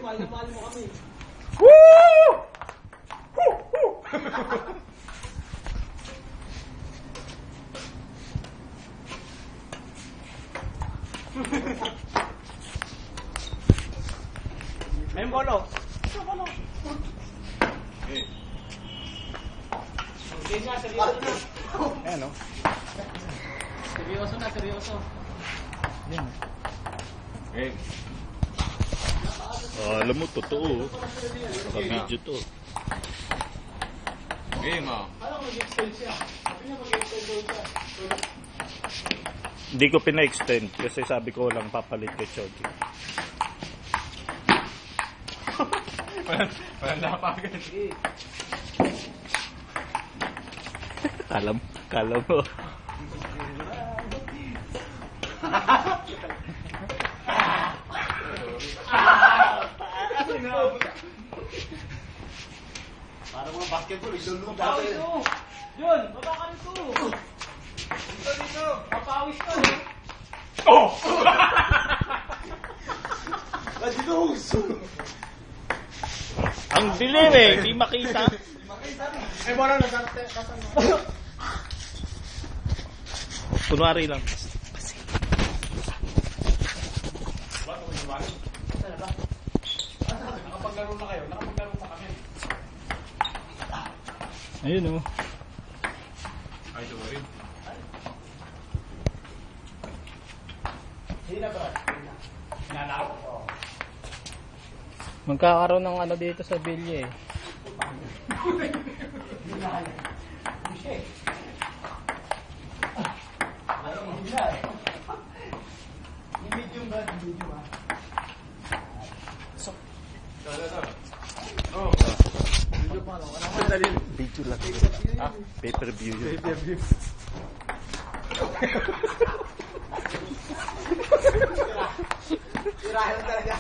mahal na mahal mo kami. Woo! May bolo. Okay nga, seryoso na. Ayan o. Seryoso na, seryoso. Yan. Eh. Alam mo, totoo. Sa video to. Game ah. Alam mo, mag-extend siya. Sabi niya mag-extend daw siya. Hindi ko pina-extend kasi sabi ko lang papalit kay Chogi. Walang napagan. Kala mo. Para mga basketball, isulong dati. Yun, baba ka nito. Dito. Papawis ka. Oh! Let's go. Ang dilim eh, hindi makita. Eh, wala na. Kunwari lang. Nakapaglaro na kayo. Nakapaglaro pa kami. Ayun o. Ay, sorry. Hindi na, bro. Hinanaw. Magkakaroon ng ano dito sa bilye eh. Hindi na kaya. Hindi siya eh. Hindi na eh. Yung medium ba? Yung medium ha? Oh. Video pa lang. Ano dali? Video lang. Ah, pay-per-view yun. Tirahan talaga.